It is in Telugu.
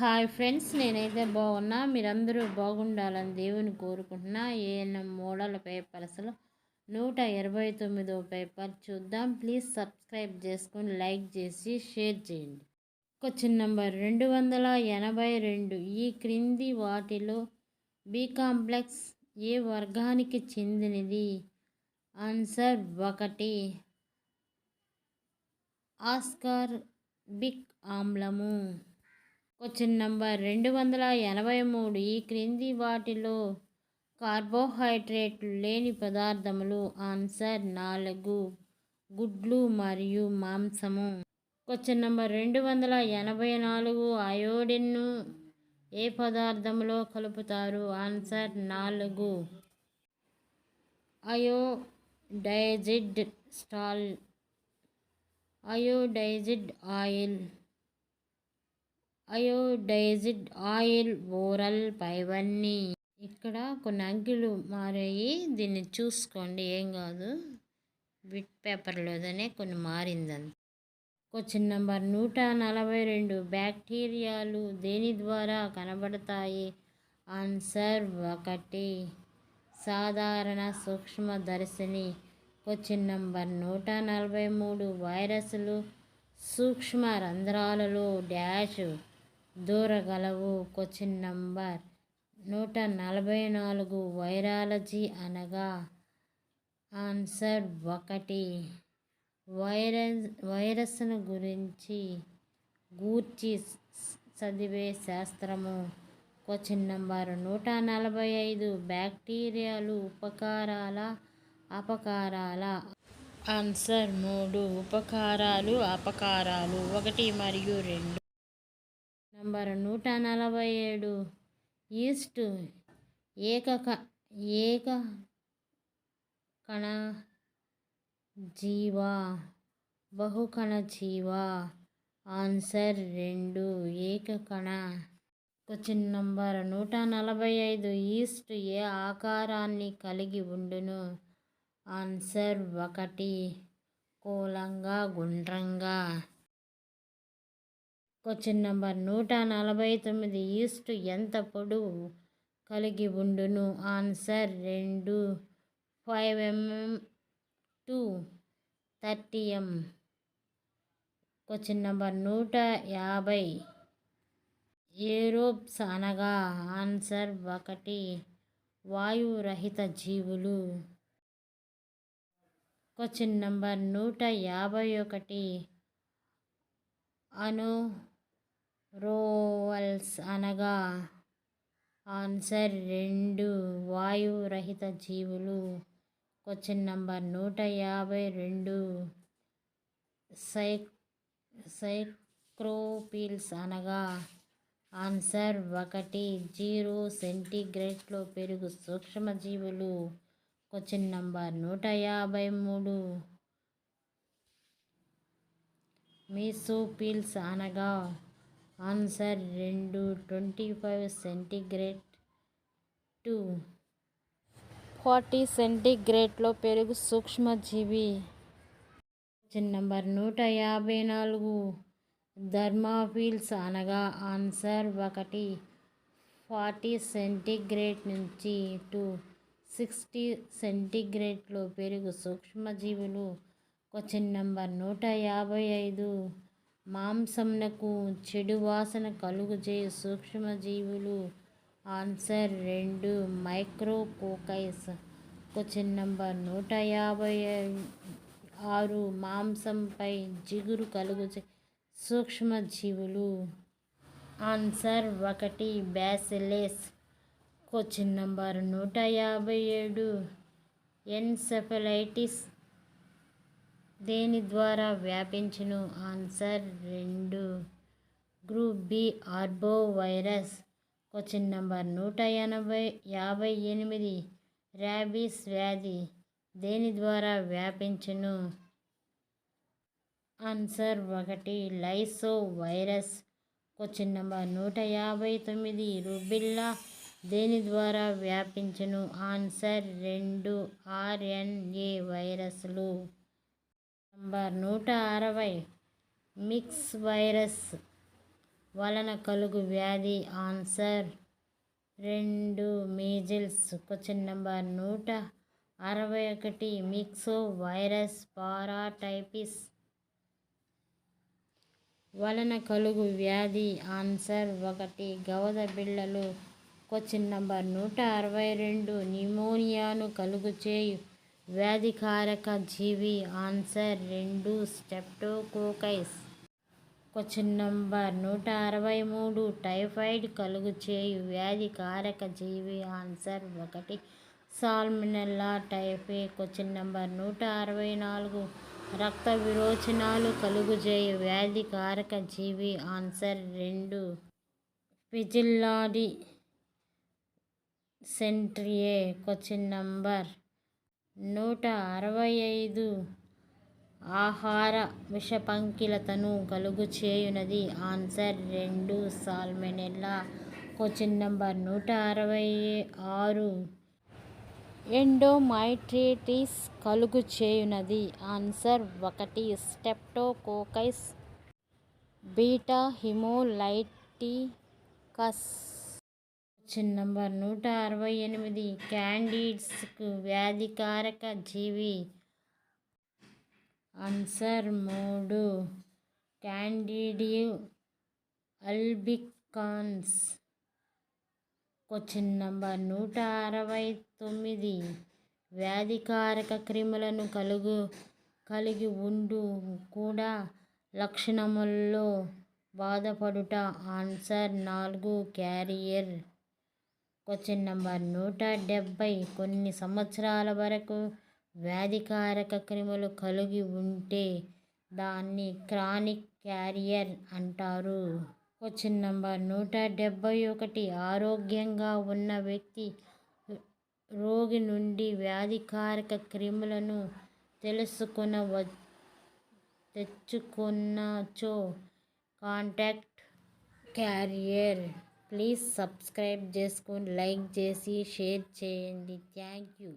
హాయ్ ఫ్రెండ్స్, నేనైతే బాగున్నా. మీరందరూ బాగుండాలని దేవుని కోరుకుంటున్నా. ఏఎన్ఎం మోడల్ పేపర్స్లో 129వ పేపర్ చూద్దాం. ప్లీజ్ సబ్స్క్రైబ్ చేసుకొని లైక్ చేసి షేర్ చేయండి. Question number 282. ఈ క్రింది వాటిలో బి కాంప్లెక్స్ ఏ వర్గానికి చెందినది? ఆన్సర్ 1 ఆస్కార్బిక్ ఆమ్లము. Question number 283. ఈ క్రింది వాటిలో కార్బోహైడ్రేట్లు లేని పదార్థములు? ఆన్సర్ 4 గుడ్లు మరియు మాంసము. Question number 284. అయోడిన్ను ఏ పదార్థంలో కలుపుతారు? Answer 4 iodised salt, iodised oil, iodised oil, oral పైవన్నీ. ఇక్కడ కొన్ని అంకెలు మారాయి, దీన్ని చూసుకోండి, ఏం కాదు. బిట్ పేపర్లోనే కొన్ని మారిందంత. Question number 142. బ్యాక్టీరియాలు దేని ద్వారా కనబడతాయి? ఆన్సర్ 1 సాధారణ సూక్ష్మదర్శిని. Question number 143. వైరస్లు సూక్ష్మ రంధ్రాలలో డాష్ దూరగలవు? Question number 144. వైరాలజీ అనగా? ఆన్సర్ 1 వైరస్ను గూర్చి చదివే శాస్త్రము. Question number 145. బ్యాక్టీరియాలు ఉపకారాల అపకారాల? ఆన్సర్ 3 ఉపకారాలు అపకారాలు 1 మరియు 2. నంబర్ 147. ఈస్ట్ ఏకకణ జీవా బహుకణ జీవా? ఆన్సర్ 2 ఏకకణ. Question number 145. ఈస్ట్ ఏ ఆకారాన్ని కలిగి ఉండును? ఆన్సర్ 1 కోలంగా గుండ్రంగా. Question number 149. ఈస్ట్ ఎంత పొడవు కలిగి ఉండును? Answer 2 5 mm to 30 m. Question number 150. ఏరోబ్స్ అనగా? ఆన్సర్ 1 వాయురహిత జీవులు. Question number 151. అనోరోవల్స్ అనగా? ఆన్సర్ 2 వాయురహిత జీవులు. Question number 152. సైక్రోపీల్స్ అనగా? ఆన్సర్ 1 0 సెంటీగ్రేడ్లో పెరుగు సూక్ష్మజీవులు. Question number 153. మీసోపీల్స్ అనగా? ఆన్సర్ 2 25 సెంటీగ్రేడ్ టు 40 సెంటీగ్రేడ్లో పెరుగు సూక్ష్మజీవి. Question number 154. థర్మోఫిల్స్ అనగా? ఆన్సర్ 1 40 సెంటీగ్రేడ్ నుంచి 60 సెంటీగ్రేడ్లో పెరుగు సూక్ష్మజీవులు. Question number 155. మాంసంనకు చెడు వాసన కలుగజేయు సూక్ష్మజీవులు? Answer 2 micrococci. Question number 156. మాంసంపై జిగురు కలుగజే సూక్ష్మజీవులు? Answer 1 bacillus. Question number 157. Encephalitis దేని ద్వారా వ్యాపించును? Answer 2 group B arbovirus. Question number 158. Rabies వ్యాధి దేని ద్వారా వ్యాపించును? Answer 1 lyssavirus. Question number 159. Rubella దేని ద్వారా వ్యాపించును? ఆన్సర్ 2 RNA వైరస్లు. నంబర్ 160. మిక్స్ వైరస్ వలన కలుగు వ్యాధి answer 2 measles. Question number 161 myxovirus పారాటైపిస్ వలన కలుగు వ్యాధి ఆన్సర్ 1 గవద బిళ్ళలు. క్వశ్చన్ నెంబర్ 162 న్యూమోనియాను కలుగు చేయు వ్యాధికారక జీవి answer 2 streptococcus. Question number 163 typhoid కలుగు చేయు వ్యాధికారక జీవి answer 1 salmonella typhi. Question number 164 రక్త విరోచనాలు కలుగు చేయు వ్యాధికారక జీవి ఆన్సర్ 2 ఫిజిల్లాడి సెంట్రియే. క్వశ్చన్ నంబర్ 165 ఆహార విషపంకిలతను కలుగు చేయునది answer 2 salmonella. Question number 166 endometritis కలుగు చేయునది answer 1 streptococcus beta haemolyticus. Question number 168 candidiasis వ్యాధికారక జీవి ఆన్సర్ 3 క్యాండిడియం అల్బికాన్స్. క్వశ్చన్ నంబర్ 169 వ్యాధికారక క్రిములను కలిగి ఉండు కూడా లక్షణములలో బాధపడుట ఆన్సర్ 4 క్యారియర్. క్వశ్చన్ నంబర్ 170 కొన్ని సంవత్సరాల వరకు వ్యాధికారక క్రిములు కలిగి ఉంటే దాన్ని క్రానిక్ క్యారియర్ అంటారు. క్వశ్చన్ నంబర్ 171 ఆరోగ్యంగా ఉన్న వ్యక్తి రోగి నుండి వ్యాధికారక క్రిములను తెచ్చుకొనచో కాంటాక్ట్ క్యారియర్. ప్లీజ్ సబ్స్క్రైబ్ చేసుకొని లైక్ చేసి షేర్ చేయండి. Thank you.